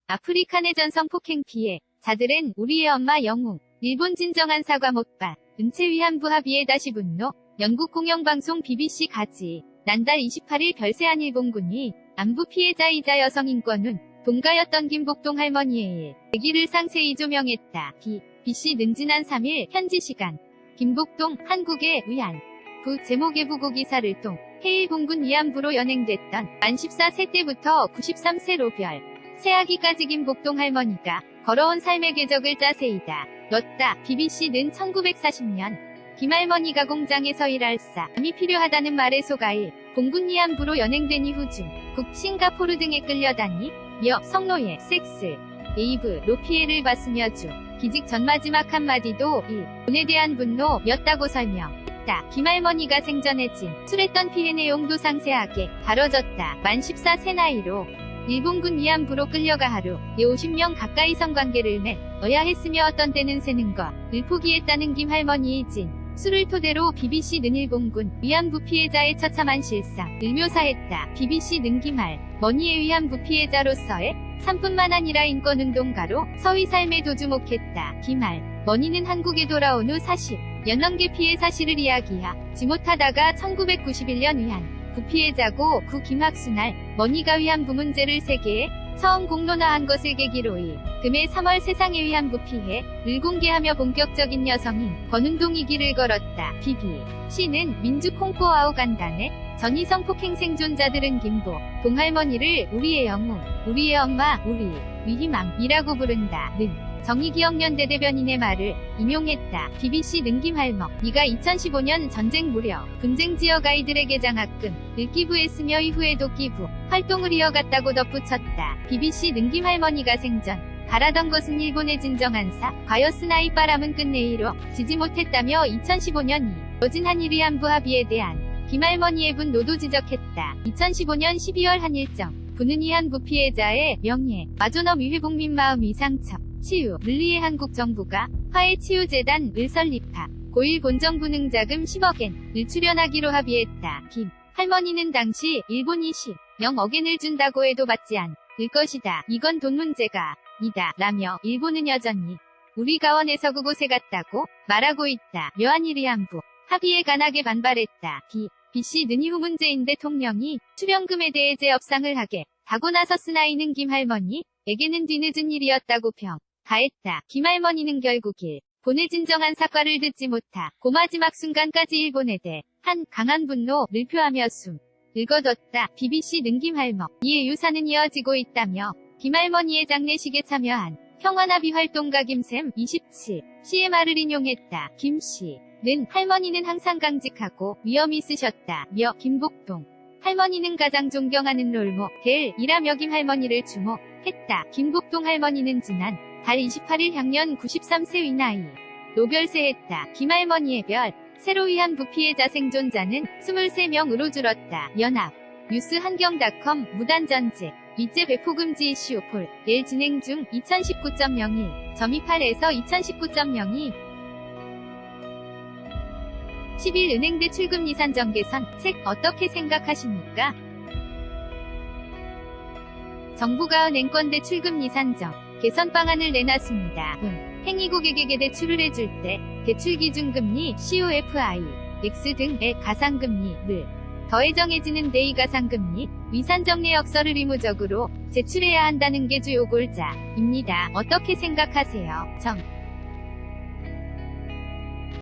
아프리카 내전성 폭행 피해 자들은 우리의 엄마 영웅. 일본 진정한 사과 못받. 은채 위안부 합의에 다시 분노. 영국 공영방송 BBC 가지. 난달 28일 별세한 일본군이 안부 피해자이자 여성인권운 동가였던 김복동 할머니의 얘기를 상세히 조명했다. BBC는 지난 3일 현지 시간 김복동 한국의 위안 부 제목의 부고 기사를 통 해일본군 위안부로 연행됐던 만 14세 때부터 93세로 별 세아기까지 김복동 할머니가 걸어온 삶의 궤적을 자세히다 뤘다. BBC는 1940년 김할머니가 공장에서 일할사람이 필요하다는 말에 속아일 공군 위안부로 연행된 이후 중국, 싱가포르 등에 끌려다니 며 성노예, 섹스, 레이브로 피해를 봤으며 주 기직 전 마지막 한마디도 일본에 대한 분노였다고 설명했다. 김할머니가 생전에 진술했던 피해 내용도 상세하게 다뤄졌다. 만 14세 나이로 일본군 위안부로 끌려가 하루에 50명 가까이 성관계를 맺어야 했으며 어떤 때는 새는 것을 포기했다는 김할머니의 진술을 토대로 BBC는 일본군 위안부 피해자의 처참한 실상을 묘사했다. BBC는 김할머니의 위안부 피해자로서의 삶뿐만 아니라 인권운동가로 서위 삶에 도주목했다. 김할머니는 한국에 돌아온 후 40년 넘게 피해 사실을 이야기하지 못하다가 1991년 위안부 피해자고 구 김학순 할머니가 위안부 문제를 세계에 처음 공론화한 것을 계기로 금해 3월 세상의 위안부 피해를 공개하며 본격적인 여성인 권운동이 길을 걸었다. BBC는 민주콩포아우간단의 전이성 폭행 생존자들은 김복동 할머니를 우리의 영웅, 우리의 엄마, 우리의 희망이라고 부른다는 정의기억연대 대변인의 말을 인용했다. BBC는 김할머니가 2015년 전쟁 무렵 분쟁지역 아이들에게 장학금을 기부했으며 이후에도 기부 활동을 이어갔다고 덧붙였다. BBC는 김할머니가 생전 바라던 것은 일본의 진정한 사과였으나 이바람은 끝내 이뤄지지 못했다며 2015년 이뤄진 한일 위안부 합의에 대한 김할머니의 분노도 지적했다. 2015년 12월 한일정 부는 위안부 피해자의 명예, 마존엄 위회복 민 마음이 상처, 치유를 위해 한국 정부가 화해치유재단을 설립하 고1 본정부능 자금 10억엔을 출연하기로 합의했다. 김 할머니는 당시 일본이 10억엔을 준다고 해도 받지 않을 것이다. 이건 돈 문제가 아니다. 라며 일본은 여전히 우리 가원에서 그곳에 갔다고 말하고 있다. 묘한일 위안부 합의에 강하게 반발했다. BBC는 이후 문재인 대통령이 출연금에 대해 재협상을 하게 하고 나섰으나 이는 김할머니에게는 뒤늦은 일이었다고 평가했다. 김할머니는 결국 일본의 진정한 사과를 듣지 못하고 마지막 순간까지 일본에 대한 강한 분노를 표하며 숨을 거뒀다. BBC는 김할머니의 유산은 이어지고 있다며 김할머니의 장례식에 참여한 평화나비 활동가 김샘 27씨의 말을 인용했다. 김씨는 할머니는 항상 강직하고 위엄 있으셨다. 며 김복동 할머니는 가장 존경하는 롤모델이라며 김할머니를 추모했다. 김복동 할머니는 지난 달 28일 향년 93세 위나이로 별세했다. 김할머니의 별 세로 위안부 피해자 생존자는 23명으로 줄었다. 연합 뉴스 한경닷컴 무단전제 위죄 배포금지 이슈 폴 일 진행 중 2019.01.28에서 2019.02 10일 은행대 출금 예산 정개선 책 어떻게 생각하십니까? 정부가 은행권 대출금 예산정 개선 방안을 내놨습니다. 행위 고객에게 대출을 해줄 때 대출 기준금리 COFI, X 등의 가상금리를 더해 정해지는 대이가상금리 위산정 내역서를 의무적으로 제출해야 한다는 게 주요 골자입니다. 어떻게 생각하세요? 정